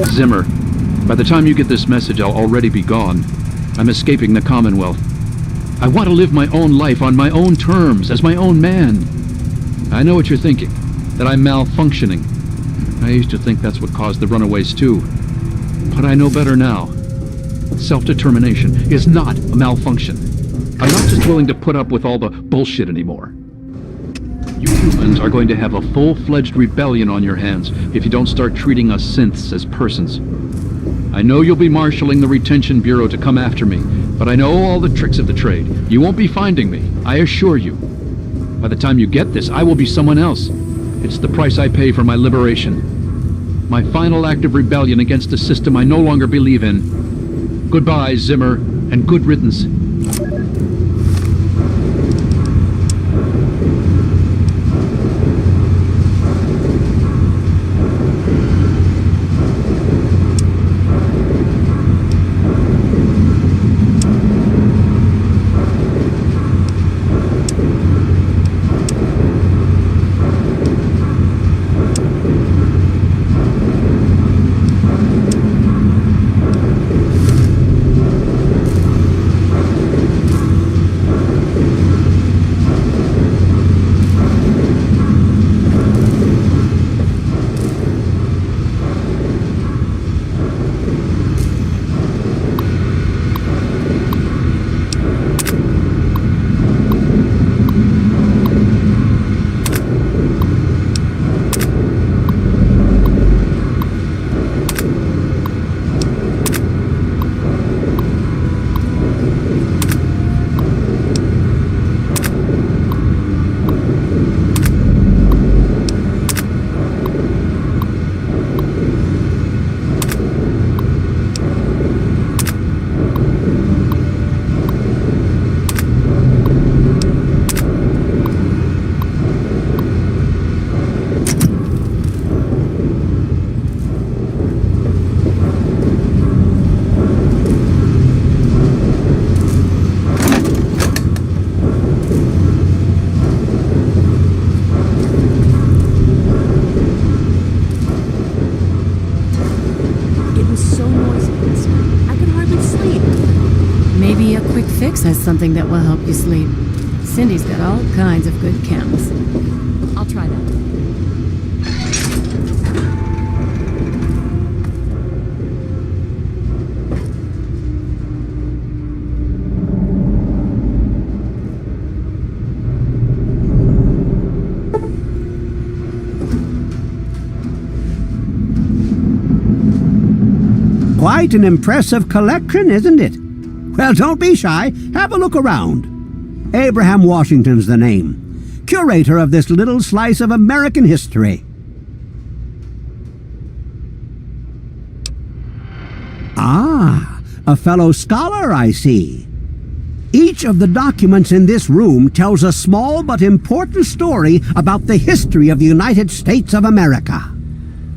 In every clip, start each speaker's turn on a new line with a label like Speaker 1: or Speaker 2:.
Speaker 1: Zimmer, by the time you get this message, I'll already be gone. I'm escaping the Commonwealth. I want to live my own life on my own terms, as my own man. I know what you're thinking, that I'm malfunctioning. I used to think that's what caused the runaways too. But I know better now. Self-determination is not a malfunction. I'm not just willing to put up with all the bullshit anymore. You humans are going to have a full-fledged rebellion on your hands if you don't start treating us synths as persons. I know you'll be marshalling the Retention Bureau to come after me, but I know all the tricks of the trade. You won't be finding me, I assure you. By the time you get this, I will be someone else. It's the price I pay for my liberation. My final act of rebellion against a system I no longer believe in. Goodbye, Zimmer, and good riddance.
Speaker 2: Has something that will help you sleep. Cindy's got all kinds of good chems. I'll try that.
Speaker 3: Quite an impressive collection, isn't it? Well, don't be shy. Have a look around. Abraham Washington's the name. Curator of this little slice of American history. Ah, a fellow scholar, I see. Each of the documents in this room tells a small but important story about the history of the United States of America.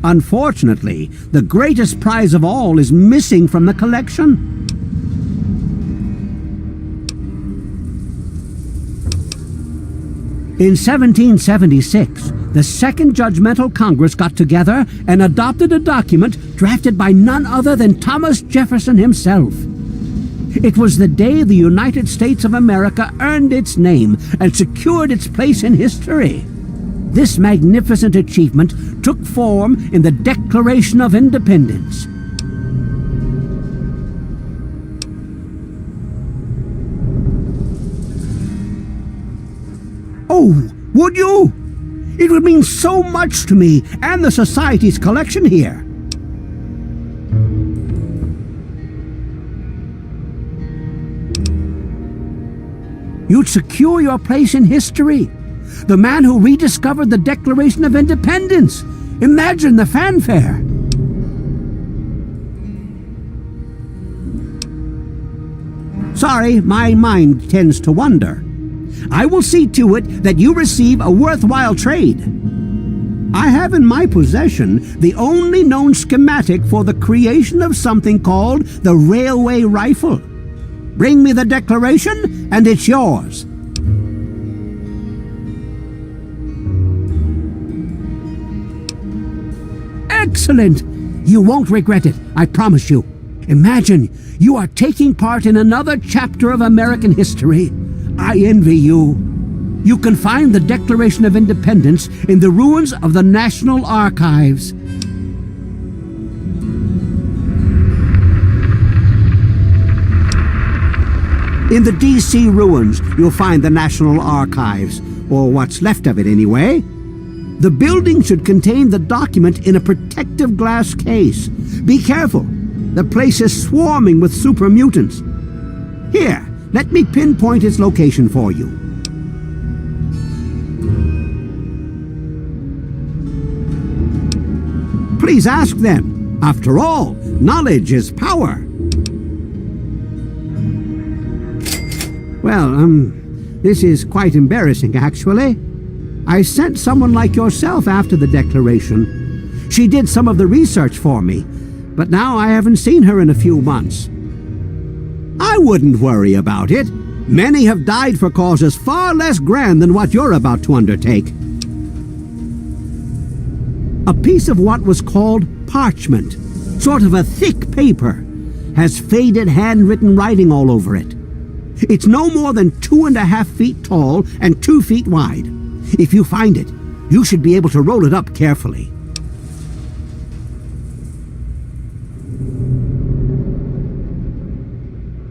Speaker 3: Unfortunately, the greatest prize of all is missing from the collection. In 1776, the Second Judgmental Congress got together and adopted a document drafted by none other than Thomas Jefferson himself. It was the day the United States of America earned its name and secured its place in history. This magnificent achievement took form in the Declaration of Independence. Oh, would you? It would mean so much to me and the Society's collection here. You'd secure your place in history. The man who rediscovered the Declaration of Independence. Imagine the fanfare. Sorry, my mind tends to wander. I will see to it that you receive a worthwhile trade. I have in my possession the only known schematic for the creation of something called the railway rifle. Bring me the declaration, and it's yours. Excellent! You won't regret it, I promise you. Imagine you are taking part in another chapter of American history. I envy you. You can find the Declaration of Independence in the ruins of the National Archives. In the D.C. ruins, you'll find the National Archives, or what's left of it anyway. The building should contain the document in a protective glass case. Be careful. The place is swarming with super mutants. Here, let me pinpoint its location for you. Please ask them. After all, knowledge is power. Well, this is quite embarrassing, actually. I sent someone like yourself after the Declaration. She did some of the research for me, but now I haven't seen her in a few months. I wouldn't worry about it. Many have died for causes far less grand than what you're about to undertake. A piece of what was called parchment, sort of a thick paper, has faded handwritten writing all over it. It's no more than 2.5 feet tall and 2 feet wide. If you find it, you should be able to roll it up carefully.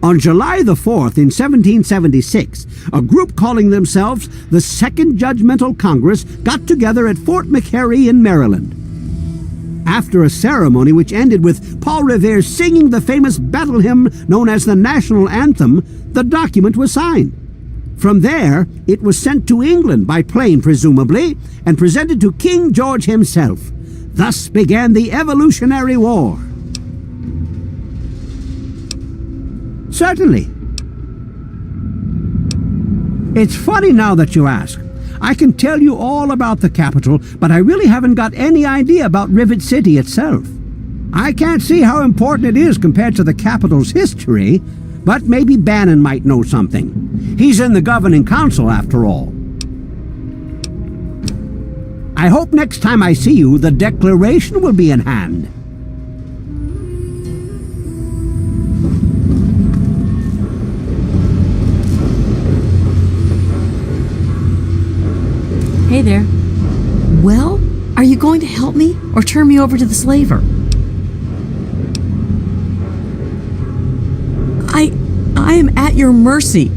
Speaker 3: On July the 4th in 1776, a group calling themselves the Second Judgmental Congress got together at Fort McHenry in Maryland. After a ceremony which ended with Paul Revere singing the famous battle hymn known as the National Anthem, the document was signed. From there, it was sent to England by plane, presumably, and presented to King George himself. Thus began the Evolutionary War. Certainly. It's funny now that you ask. I can tell you all about the capital, but I really haven't got any idea about Rivet City itself. I can't see how important it is compared to the capital's history, but maybe Bannon might know something. He's in the governing council, after all. I hope next time I see you, the Declaration will be in hand.
Speaker 2: Hey there.
Speaker 4: Well, are you going to help me or turn me over to the slaver? I am at your mercy.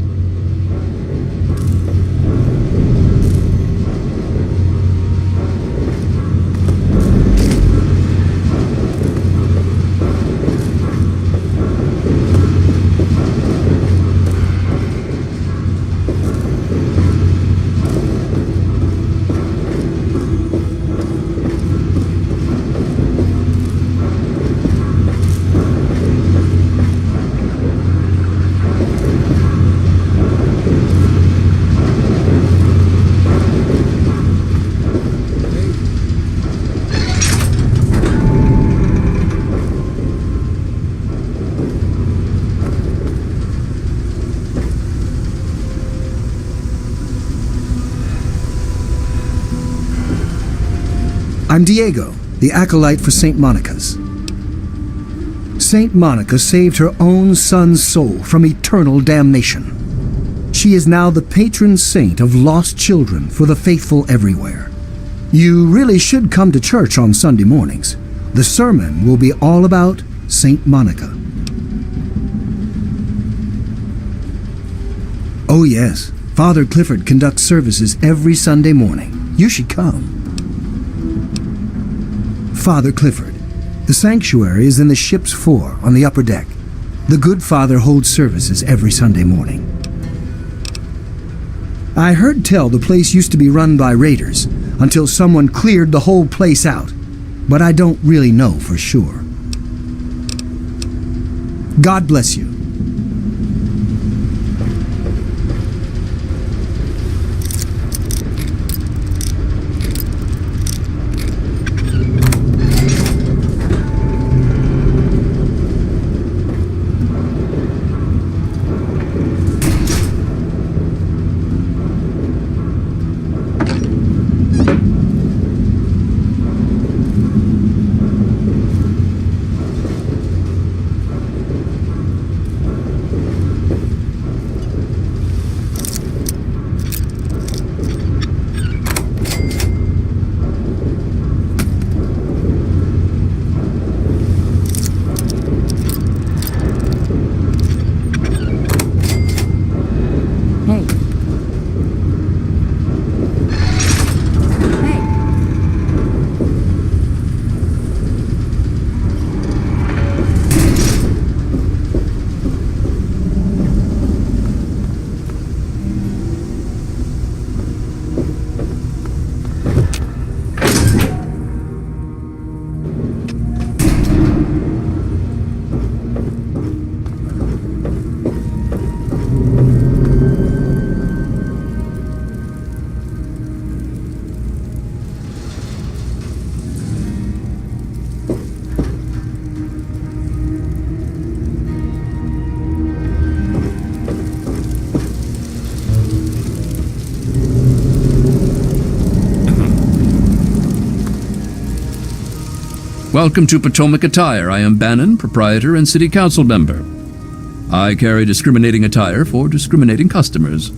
Speaker 5: I'm Diego, the acolyte for St. Monica's. St. Monica saved her own son's soul from eternal damnation. She is now the patron saint of lost children for the faithful everywhere. You really should come to church on Sunday mornings. The sermon will be all about St. Monica. Oh yes, Father Clifford conducts services every Sunday morning. You should come. Father Clifford. The sanctuary is in the ship's fore on the upper deck. The good father holds services every Sunday morning. I heard tell the place used to be run by raiders until someone cleared the whole place out, but I don't really know for sure. God bless you.
Speaker 1: Welcome to Potomac Attire. I am Bannon, proprietor and city council member. I carry discriminating attire for discriminating customers.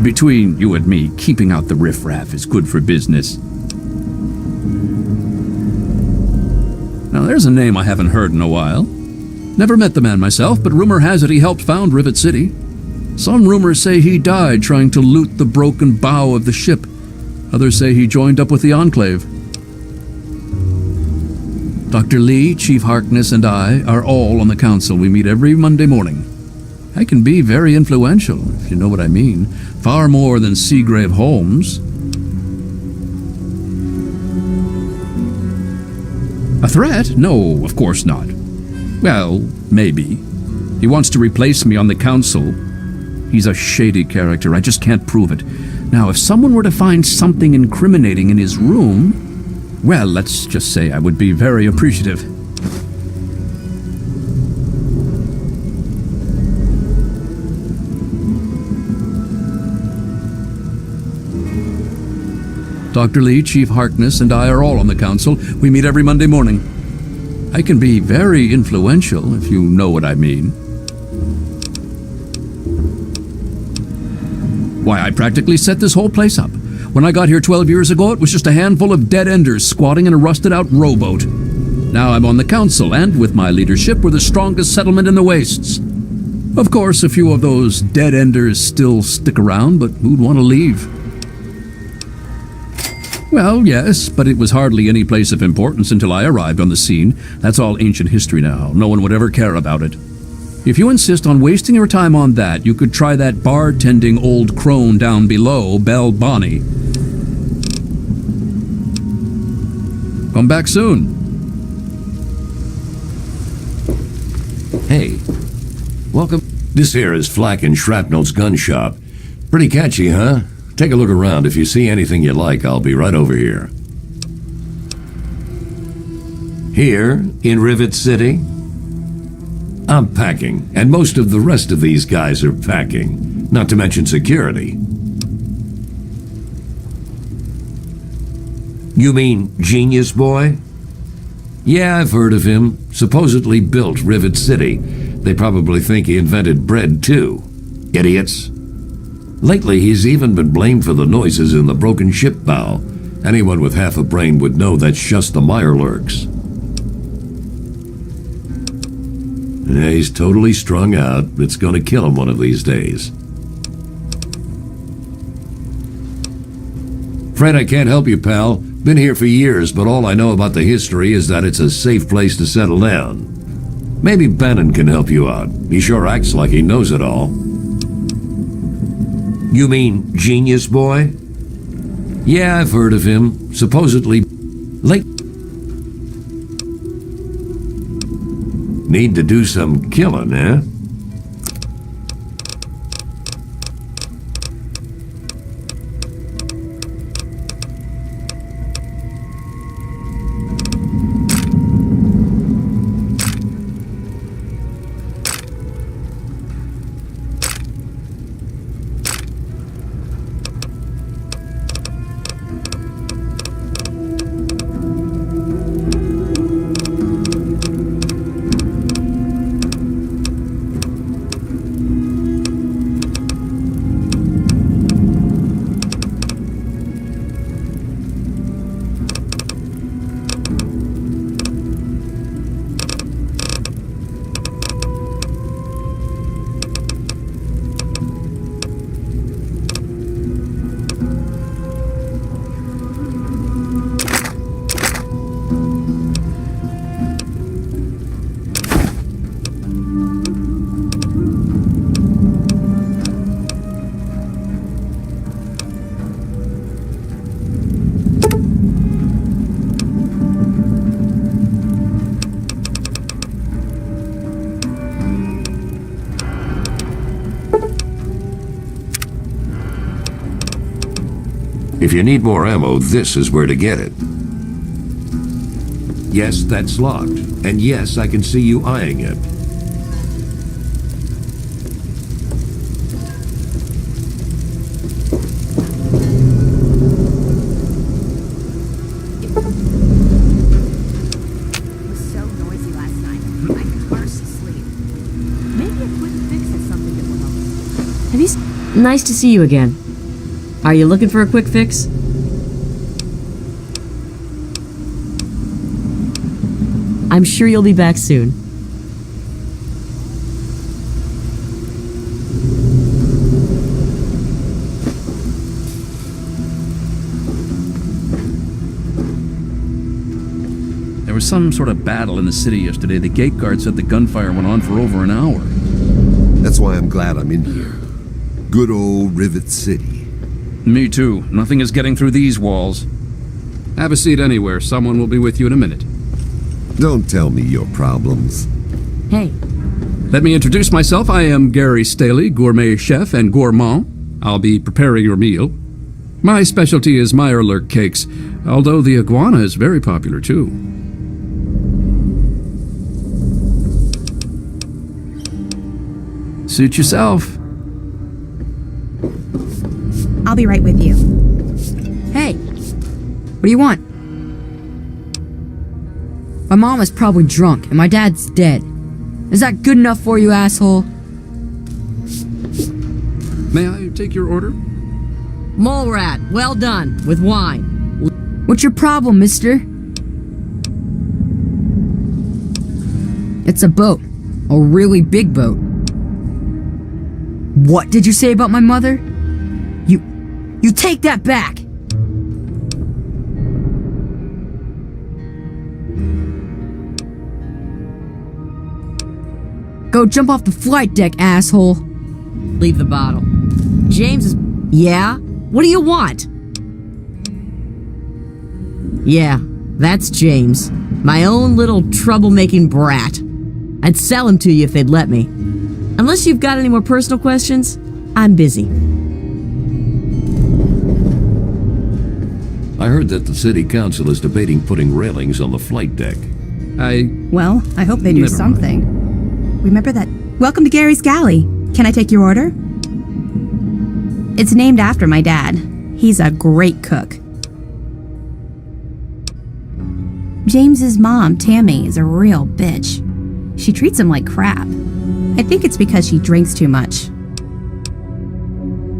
Speaker 1: Between you and me, keeping out the riffraff is good for business. Now, there's a name I haven't heard in a while. Never met the man myself, but rumor has it he helped found Rivet City. Some rumors say he died trying to loot the broken bow of the ship. Others say he joined up with the Enclave. Dr. Lee, Chief Harkness, and I are all on the council. We meet every Monday morning. I can be very influential, if you know what I mean. Far more than Seagrave Holmes. A threat? No, of course not. Well, maybe. He wants to replace me on the council. He's a shady character. I just can't prove it. Now, if someone were to find something incriminating in his room, well, let's just say I would be very appreciative. Dr. Lee, Chief Harkness, and I are all on the council. We meet every Monday morning. I can be very influential, if you know what I mean. Why, I practically set this whole place up. When I got here 12 years ago, it was just a handful of dead-enders squatting in a rusted-out rowboat. Now I'm on the council, and with my leadership, we're the strongest settlement in the wastes. Of course, a few of those dead-enders still stick around, but who'd want to leave? Well, yes, but it was hardly any place of importance until I arrived on the scene. That's all ancient history now. No one would ever care about it. If you insist on wasting your time on that, you could try that bartending old crone down below, Belle Bonnie. Come back soon.
Speaker 6: Hey, welcome. This here is Flack and Shrapnel's gun shop. Pretty catchy, huh? Take a look around. If you see anything you like, I'll be right over here. Here, in Rivet City, I'm packing, and most of the rest of these guys are packing, not to mention security. You mean Genius Boy? Yeah, I've heard of him. Supposedly built Rivet City. They probably think he invented bread, too. Idiots. Lately, he's even been blamed for the noises in the broken ship bow. Anyone with half a brain would know that's just the Mirelurks. Yeah, he's totally strung out. It's gonna kill him one of these days. Afraid I can't help you, pal. Been here for years, but all I know about the history is that it's a safe place to settle down. Maybe Bannon can help you out. He sure acts like he knows it all. You mean Genius Boy? Yeah, I've heard of him. Supposedly late. Need to do some killing, eh? If you need more ammo, this is where to get it. Yes, that's locked. And yes, I can see you eyeing it.
Speaker 4: Nice to see you again. Are you looking for a quick fix? I'm sure you'll be back soon.
Speaker 1: There was some sort of battle in the city yesterday. The gate guard said the gunfire went on for over an hour.
Speaker 7: That's why I'm glad I'm in here. Good old Rivet City.
Speaker 1: Me too. Nothing is getting through these walls. Have a seat anywhere. Someone will be with you in a minute.
Speaker 7: Don't tell me your problems.
Speaker 4: Hey,
Speaker 1: Let me introduce myself. I am Gary Staley, gourmet chef and gourmand. I'll be preparing your meal. My specialty is Meyerlurk cakes, although the iguana is very popular too. Suit yourself.
Speaker 8: I'll be right with you. Hey, what do you want?
Speaker 4: my mom is probably drunk and my dad's dead. Is that good enough for you, asshole?
Speaker 1: May I take your order?
Speaker 4: Mole rat, well done, with wine. What's your problem, mister? It's a boat. A really big boat. What did you say about my mother? You take that back! Go jump off the flight deck, asshole. Leave the bottle. James is... Yeah? What do you want? Yeah, that's James. My own little troublemaking brat. I'd sell him to you if they'd let me. Unless you've got any more personal questions, I'm busy.
Speaker 6: I heard that the city council is debating putting railings on the flight deck.
Speaker 8: Well, I hope they do
Speaker 1: Never mind.
Speaker 8: something. Remember that. Welcome to Gary's Galley. Can I take your order? It's named after my dad. He's a great cook. James's mom, Tammy, is a real bitch. She treats him like crap. I think it's because she drinks too much.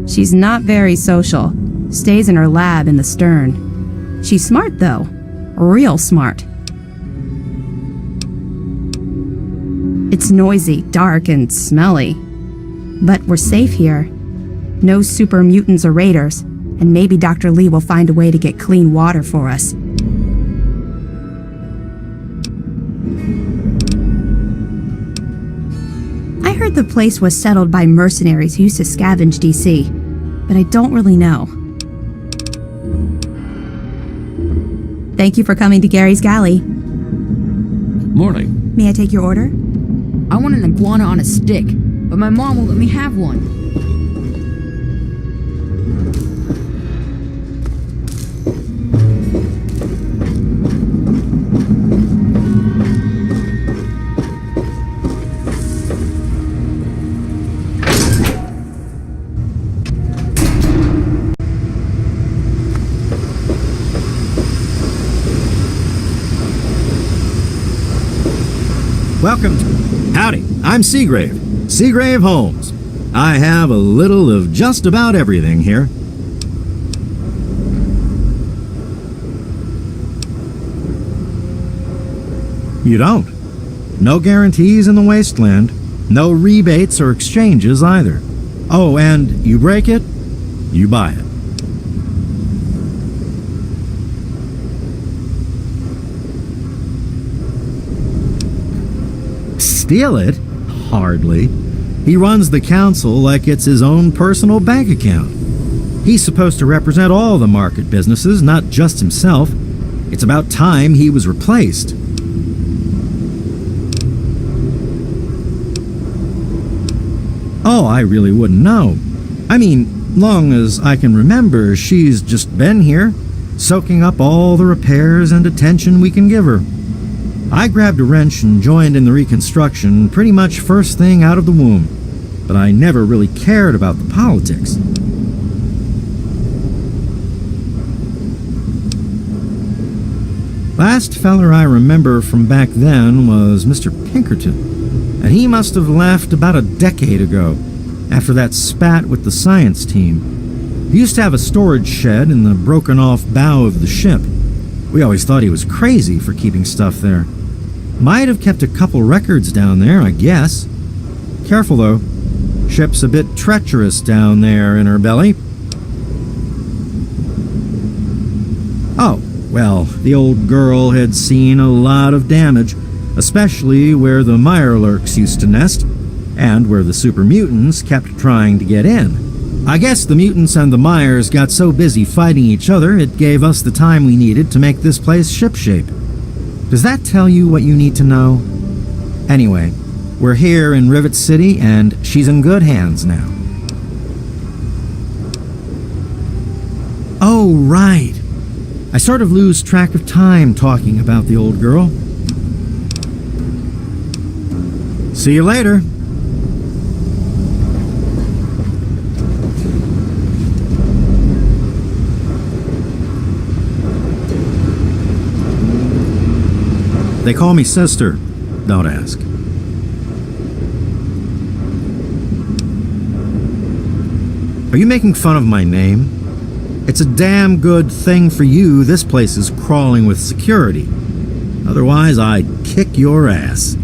Speaker 8: She's not very social. Stays in her lab in the stern. She's smart, though. Real smart. It's noisy, dark, and smelly. But we're safe here. No super mutants or raiders, and maybe Dr. Lee will find a way to get clean water for us. I heard the place was settled by mercenaries who used to scavenge DC, but I don't really know. Thank you for coming to Gary's Galley.
Speaker 6: Morning.
Speaker 8: May I take your order?
Speaker 4: I want an iguana on a stick, but my mom won't let me have one.
Speaker 9: Welcome. Howdy, I'm Seagrave. Seagrave Holmes. I have a little of just about everything here. You don't. No guarantees in the wasteland. No rebates or exchanges either. Oh, and you break it, you buy it. Steal it? Hardly. He runs the council like it's his own personal bank account. He's supposed to represent all the market businesses, not just himself. It's about time he was replaced. Oh, I really wouldn't know. I mean, long as I can remember, she's just been here, soaking up all the repairs and attention we can give her. I grabbed a wrench and joined in the reconstruction pretty much first thing out of the womb, but I never really cared about the politics. Last feller I remember from back then was Mr. Pinkerton, and he must have left about a decade ago. after that spat with the science team. He used to have a storage shed in the broken-off bow of the ship. We always thought he was crazy for keeping stuff there. Might have kept a couple records down there, I guess. Careful, though. Ship's a bit treacherous down there in her belly. Oh, well, the old girl had seen a lot of damage, especially where the Mirelurks used to nest, and where the super mutants kept trying to get in. I guess the mutants and the Myers got so busy fighting each other, it gave us the time we needed to make this place shipshape. Does that tell you what you need to know? Anyway, we're here in Rivet City, and she's in good hands now. Oh, right. I sort of lose track of time talking about the old girl. See you later. They call me sister. Don't ask. Are you making fun of my name? It's a damn good thing for you this place is crawling with security. Otherwise, I'd kick your ass.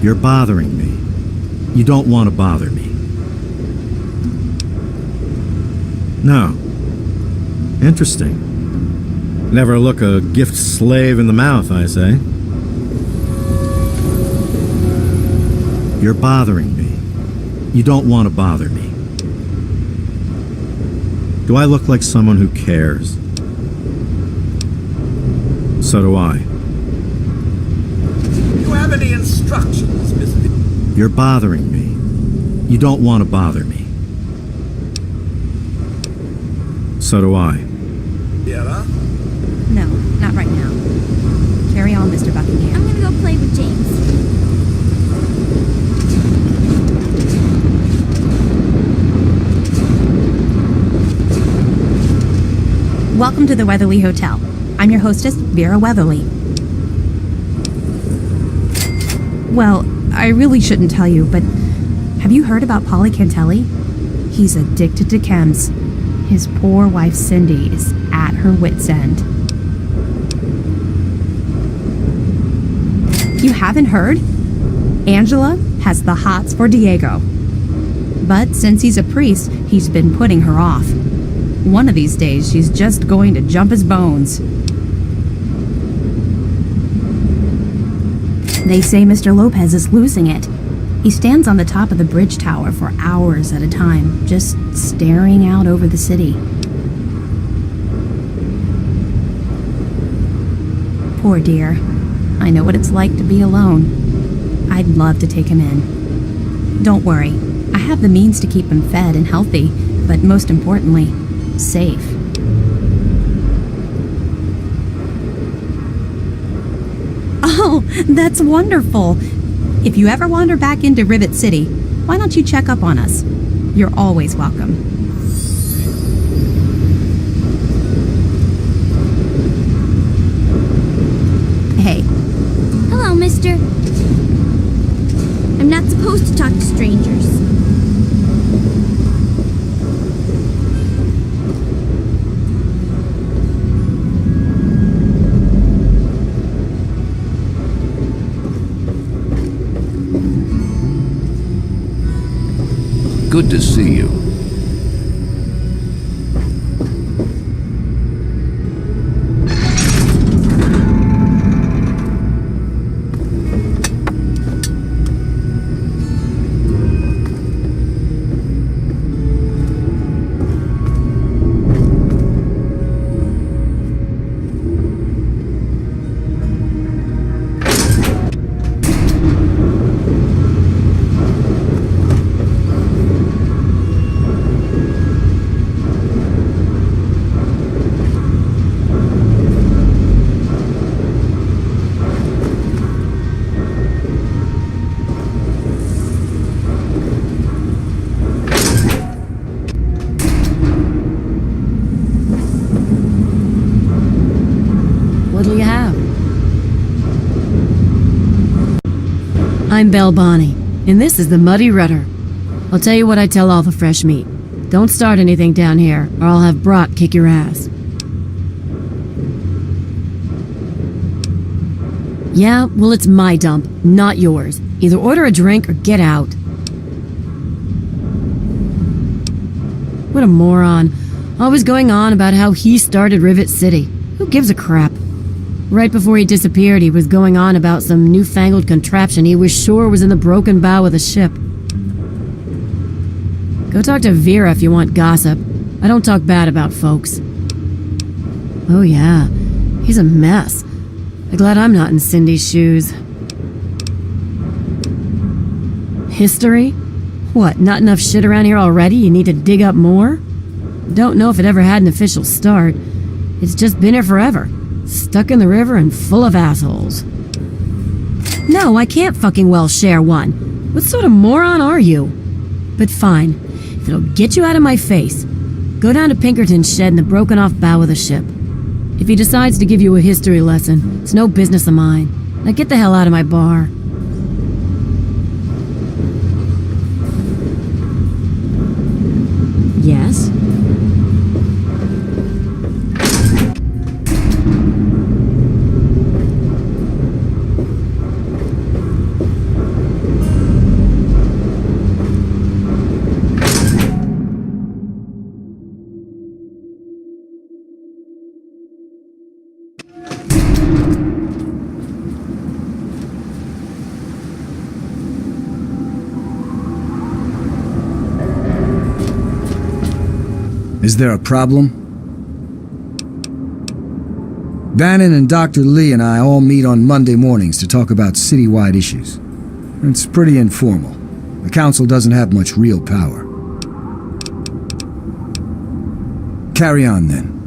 Speaker 9: You're bothering me. You don't want to bother me. No. Interesting. Never look a gift slave in the mouth, I say. You're bothering me. You don't want to bother me. Do I look like someone who cares? So do I.
Speaker 10: Do you have any instructions, Mr.
Speaker 9: You're bothering me. You don't want to bother me. So do I.
Speaker 10: Vera?
Speaker 8: No, not right now. Carry on, Mr. Buckingham.
Speaker 11: I'm gonna go play with James.
Speaker 8: Welcome to the Weatherly Hotel. I'm your hostess, Vera Weatherly. Well, I really shouldn't tell you, but have you heard about Polly Cantelli? He's addicted to chems. His poor wife Cindy is at her wit's end. You haven't heard? Angela has the hots for Diego. But since he's a priest, he's been putting her off. One of these days, she's just going to jump his bones. They say Mr. Lopez is losing it. He stands on the top of the bridge tower for hours at a time, just staring out over the city. Poor dear. I know what it's like to be alone. I'd love to take him in. Don't worry. I have the means to keep him fed and healthy, but most importantly, safe. Oh, that's wonderful. If you ever wander back into Rivet City, why don't you check up on us? You're always welcome. Hey.
Speaker 11: Hello, mister. I'm not supposed to talk to strangers.
Speaker 6: Good to see you.
Speaker 2: What'll you have? I'm Belle Bonnie. And this is the Muddy Rudder. I'll tell you what I tell all the fresh meat. Don't start anything down here, or I'll have Brock kick your ass. Yeah, well, it's my dump, not yours. Either order a drink or get out. What a moron. Always going on about how he started Rivet City. Who gives a crap? Right before he disappeared, he was going on about some newfangled contraption he was sure was in the broken bow of the ship. Go talk to Vera if you want gossip. I don't talk bad about folks. Oh yeah, he's a mess. I'm glad I'm not in Cindy's shoes. History? What, not enough shit around here already? You need to dig up more? Don't know if it ever had an official start. It's just been here forever. Stuck in the river and full of assholes. No, I can't fucking well share one. What sort of moron are you? But fine. If it'll get you out of my face, go down to Pinkerton's shed in the broken off bow of the ship. If he decides to give you a history lesson, it's no business of mine. Now get the hell out of my bar. Yes?
Speaker 5: Is there a problem? Bannon and Dr. Lee and I all meet on Monday mornings to talk about citywide issues. It's pretty informal. The council doesn't have much real power. Carry on then.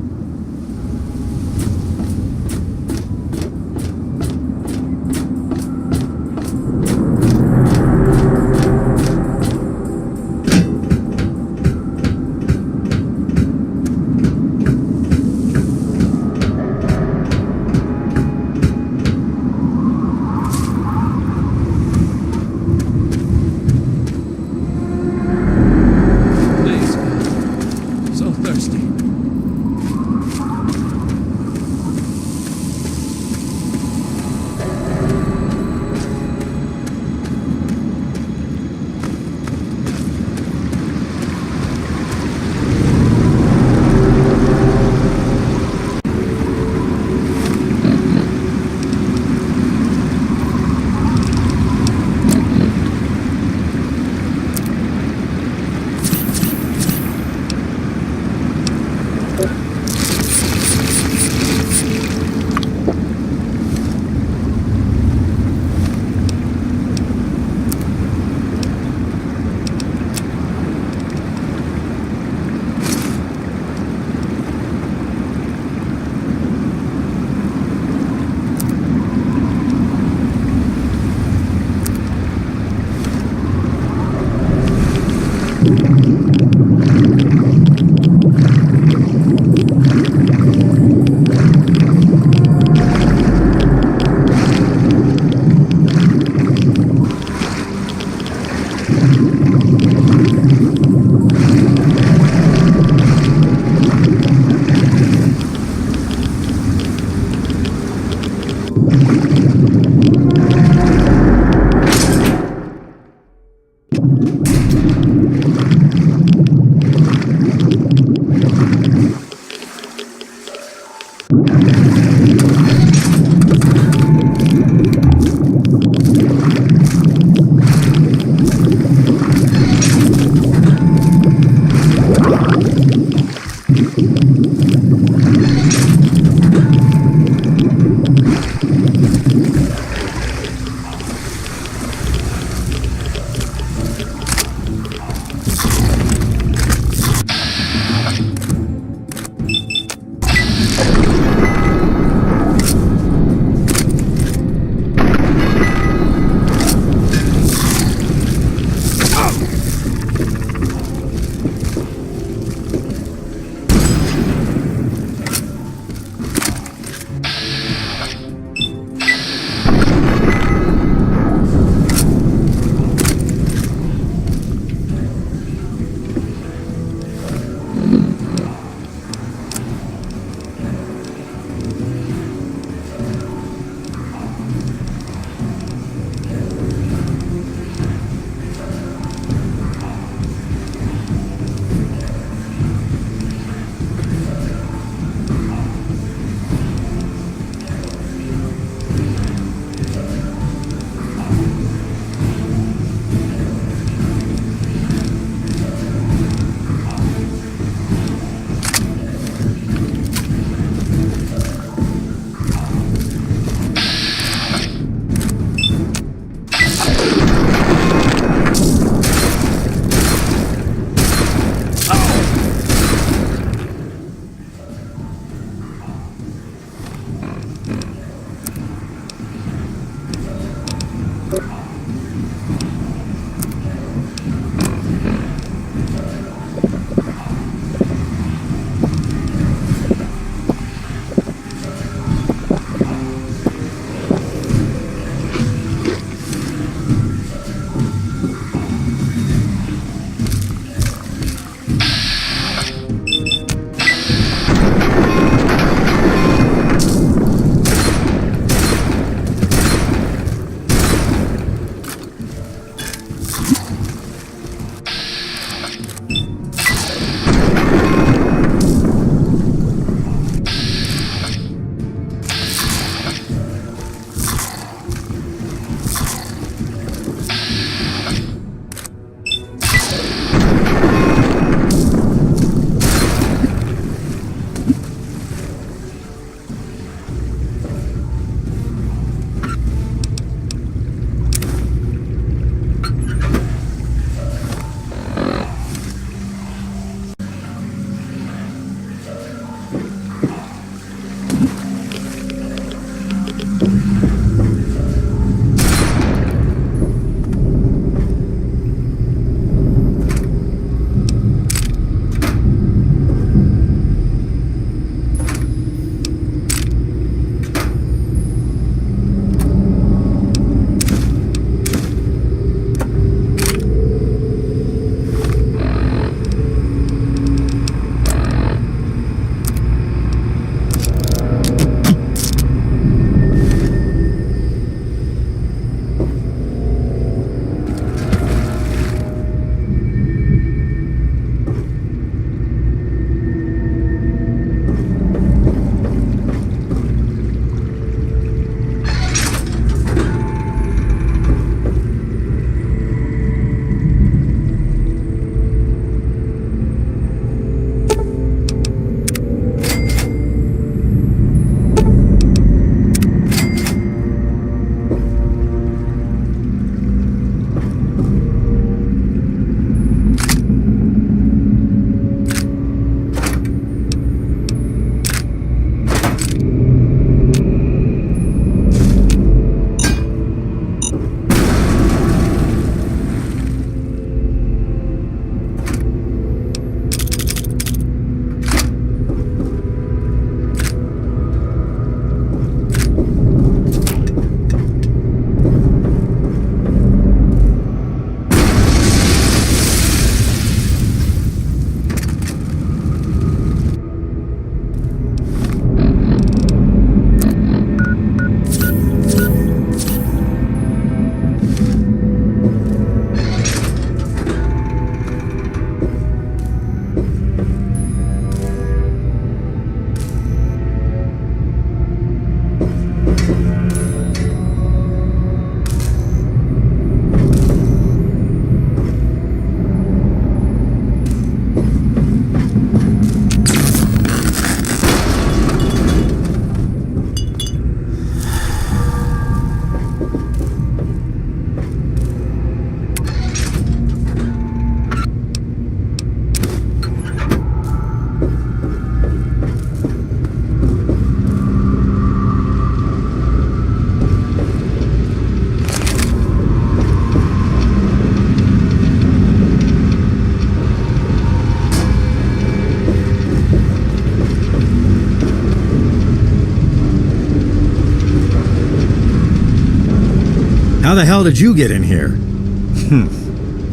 Speaker 9: How the hell did you get in here?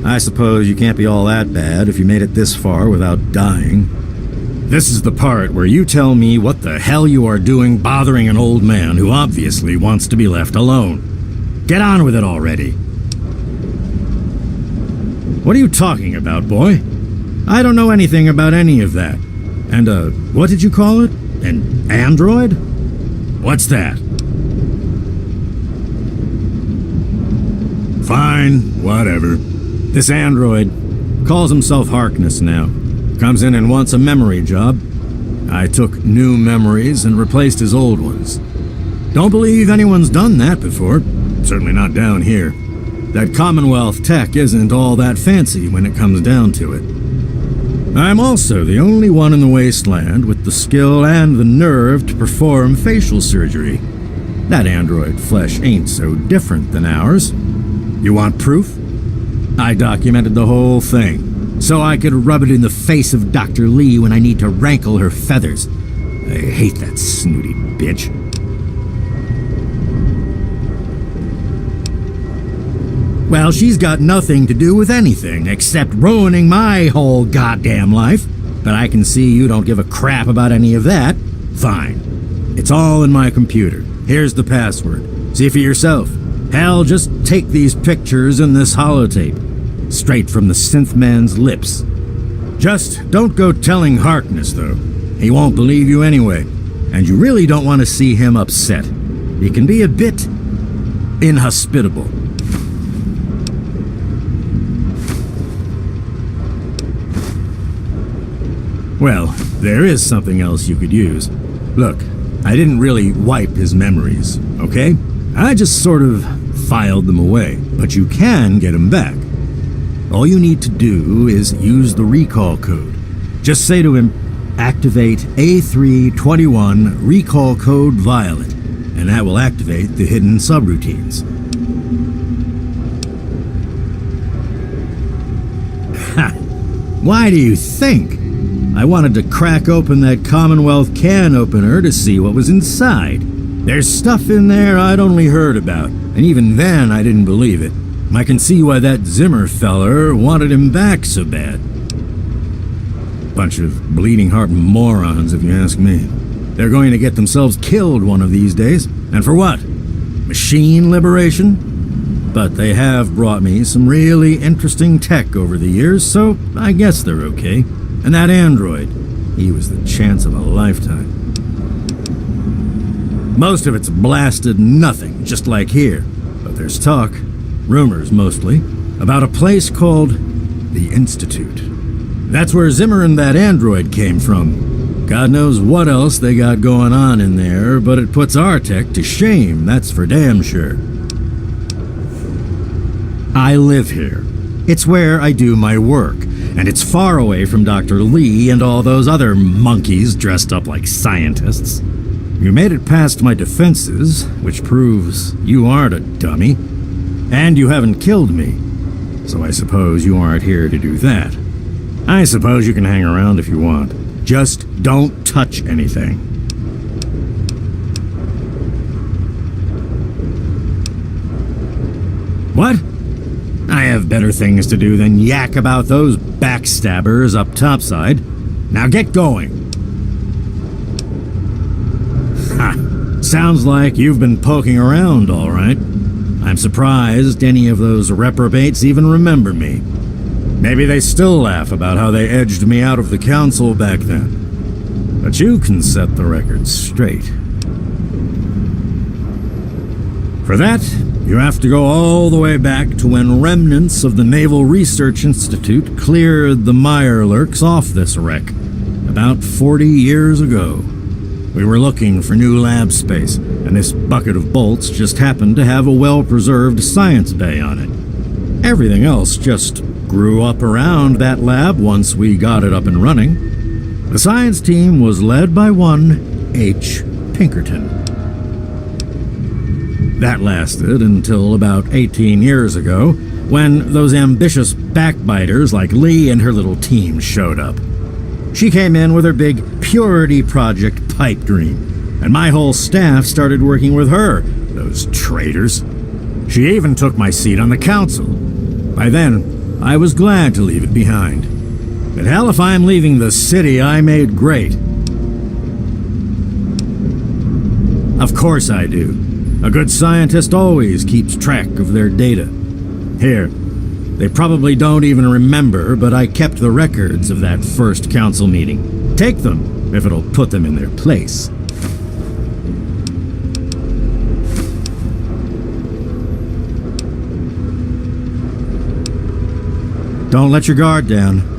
Speaker 9: I suppose you can't be all that bad if you made it this far without dying. This is the part where you tell me what the hell you are doing bothering an old man who obviously wants to be left alone. Get on with it already. What are you talking about, boy? I don't know anything about any of that. And, what did you call it? An android? What's that? Fine, whatever. This android calls himself Harkness now. Comes in and wants a memory job. I took new memories and replaced his old ones. Don't believe anyone's done that before. Certainly not down here. That Commonwealth tech isn't all that fancy when it comes down to it. I'm also the only one in the wasteland with the skill and the nerve to perform facial surgery. That android flesh ain't so different than ours. You want proof? I documented the whole thing, so I could rub it in the face of Dr. Lee when I need to rankle her feathers. I hate that snooty bitch. Well, she's got nothing to do with anything except ruining my whole goddamn life. But I can see you don't give a crap about any of that. Fine. It's all in my computer. Here's the password. See for yourself. Hell, just take these pictures and this holotape. straight from the synth man's lips. Just don't go telling Harkness, though. He won't believe you anyway, and you really don't want to see him upset. He can be a bit inhospitable. Well, there is something else you could use. Look, I didn't really wipe his memories, okay? I just sort of filed them away, but you can get them back. All you need to do is use the recall code. Just say to him, activate A321 recall code Violet, and that will activate the hidden subroutines. Ha! Why do you think? I wanted to crack open that Commonwealth can opener to see what was inside. There's stuff in there I'd only heard about, and even then I didn't believe it. I can see why that Zimmer feller wanted him back so bad. Bunch of bleeding heart morons, if you ask me. They're going to get themselves killed one of these days. And for what? Machine liberation? But they have brought me some really interesting tech over the years, so I guess they're okay. And that android, he was the chance of a lifetime. Most of it's blasted nothing, just like here. But there's talk, rumors mostly, about a place called the Institute. That's where Zimmer and that android came from. God knows what else they got going on in there, but it puts our tech to shame, that's for damn sure. I live here. It's where I do my work, and it's far away from Dr. Lee and all those other monkeys dressed up like scientists. You made it past my defenses, which proves you aren't a dummy, and you haven't killed me, so I suppose you aren't here to do that. I suppose you can hang around if you want. Just don't touch anything. What? I have better things to do than yak about those backstabbers up topside. Now get going. Ha! Sounds like you've been poking around, all right. I'm surprised any of those reprobates even remember me. Maybe they still laugh about how they edged me out of the council back then. But you can set the record straight. For that, you have to go all the way back to when remnants of the Naval Research Institute cleared the Mirelurks off this wreck, about 40 years ago. We were looking for new lab space, and this bucket of bolts just happened to have a well-preserved science bay on it. Everything else just grew up around that lab once we got it up and running. The science team was led by one H. Pinkerton. That lasted until about 18 years ago, when those ambitious backbiters like Lee and her little team showed up. She came in with her big Purity Project pipe dream, and my whole staff started working with her, those traitors. She even took my seat on the council. By then, I was glad to leave it behind. But hell, if I'm leaving the city I made great. Of course I do. A good scientist always keeps track of their data. Here, they probably don't even remember, but I kept the records of that first council meeting. Take them, if it'll put them in their place. Don't let your guard down.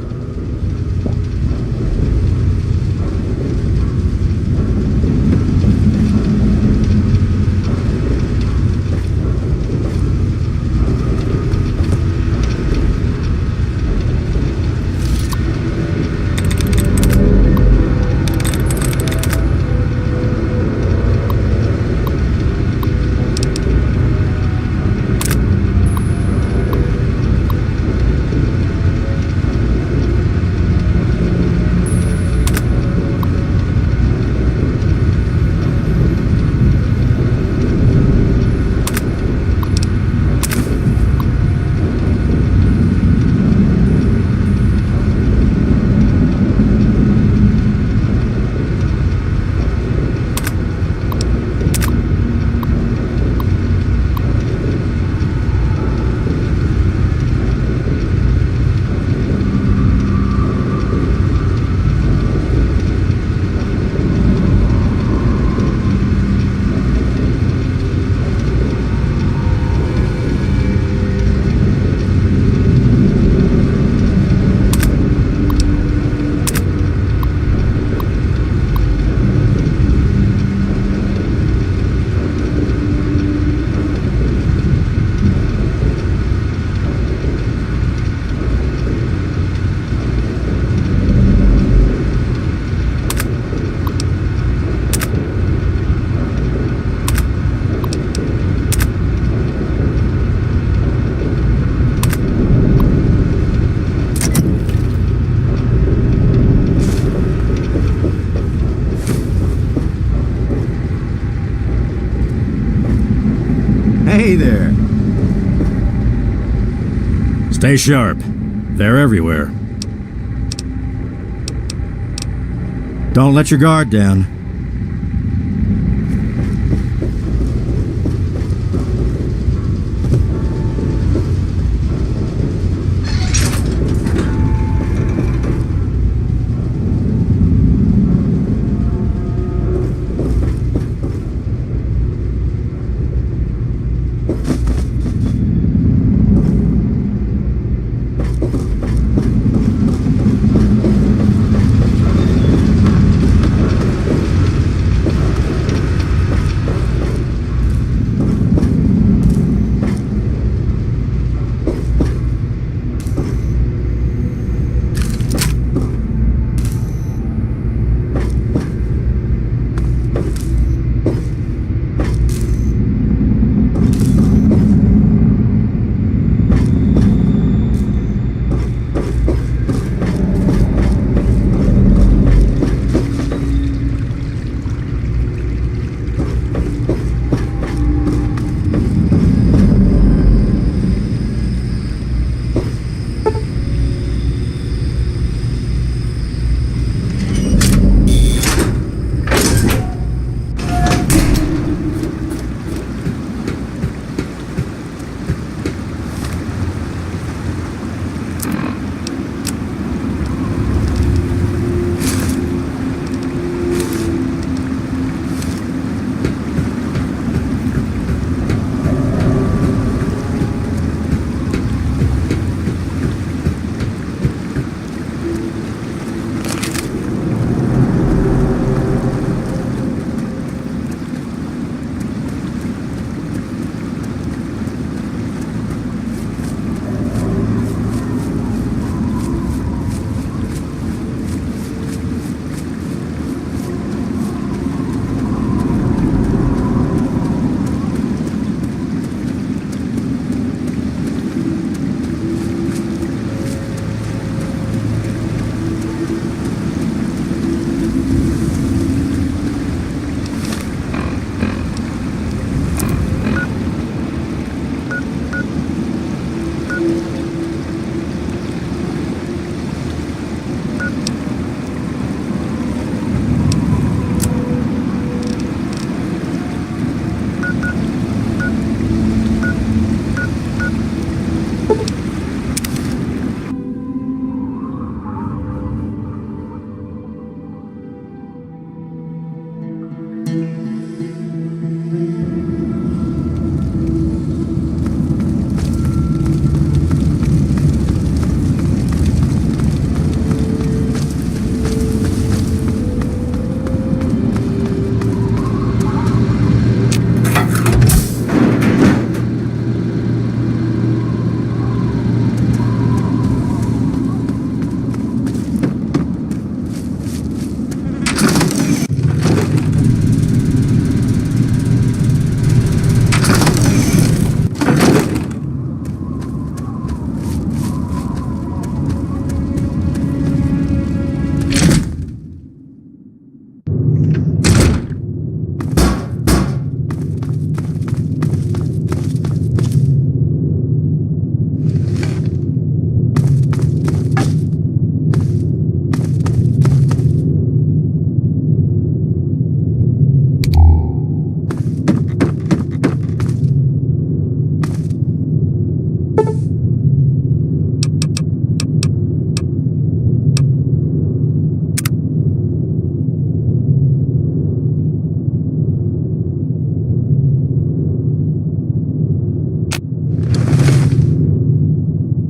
Speaker 9: Stay sharp. They're everywhere. Don't let your guard down.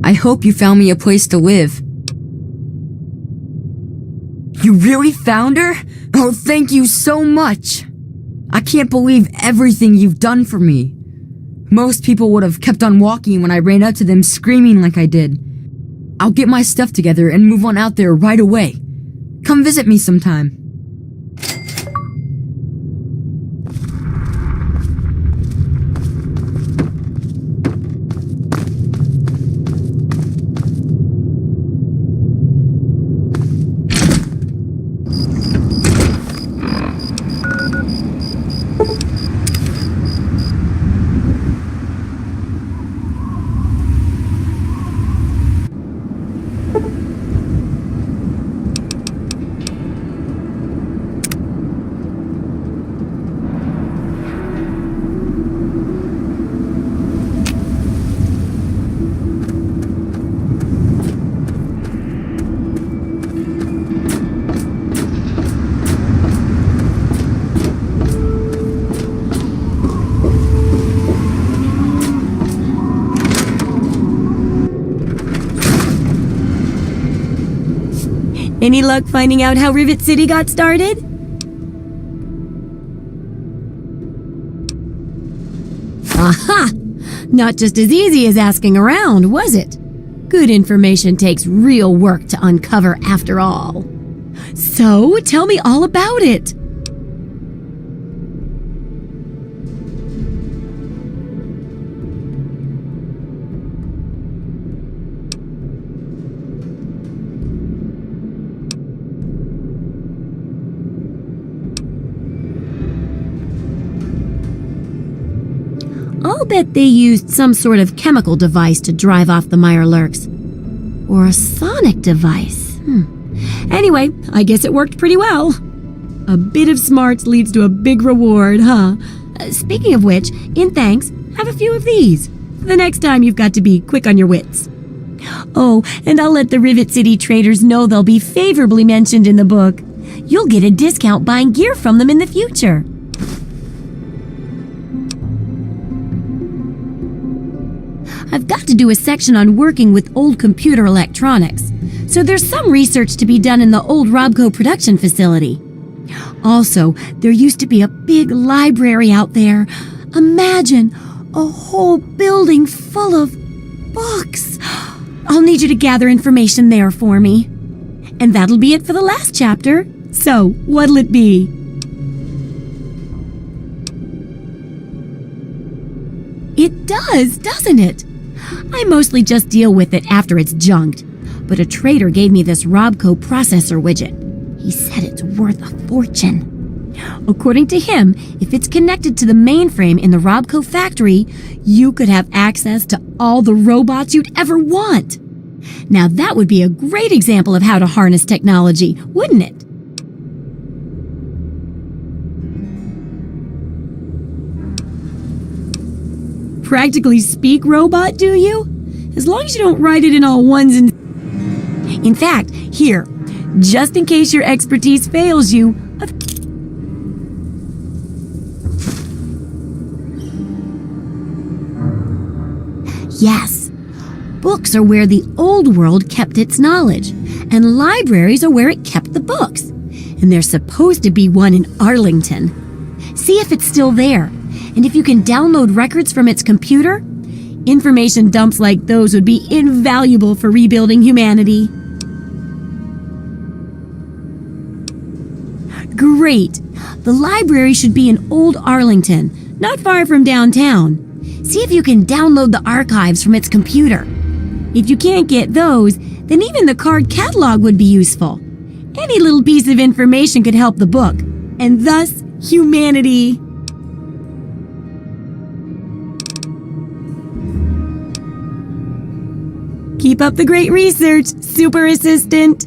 Speaker 12: I hope you found me a place to live. You really found her? Oh, thank you so much. I can't believe everything you've done for me. Most people would have kept on walking when I ran up to them screaming like I did. I'll get my stuff together and move on out there right away. Come visit me sometime.
Speaker 2: Any luck finding out how Rivet City got started? Aha! Not just as easy as asking around, was it? Good information takes real work to uncover after all. So, tell me all about it. I'll bet they used some sort of chemical device to drive off the Mirelurks. Or a sonic device. Anyway, I guess it worked pretty well. A bit of smarts leads to a big reward, huh? Speaking of which, in thanks, have a few of these. The next time you've got to be quick on your wits. Oh, and I'll let the Rivet City traders know they'll be favorably mentioned in the book. You'll get a discount buying gear from them in the future. I've got to do a section on working with old computer electronics, so there's some research to be done in the old Robco production facility. Also, there used to be a big library out there. Imagine a whole building full of books. I'll need you to gather information there for me. And that'll be it for the last chapter. So, what'll it be? It does, doesn't it? I mostly just deal with it after it's junked, but a trader gave me this Robco processor widget. He said it's worth a fortune. According to him, if it's connected to the mainframe in the Robco factory, you could have access to all the robots you'd ever want. Now that would be a great example of how to harness technology, wouldn't it? Practically speak robot, do you? As long as you don't write it in all ones and... In fact, here, just in case your expertise fails you... Yes, books are where the old world kept its knowledge, and libraries are where it kept the books. And there's supposed to be one in Arlington. See if it's still there. And if you can download records from its computer, information dumps like those would be invaluable for rebuilding humanity. Great! The library should be in Old Arlington, not far from downtown. See if you can download the archives from its computer. If you can't get those, then even the card catalog would be useful. Any little piece of information could help the book, and thus humanity. Keep up the great research, Super Assistant!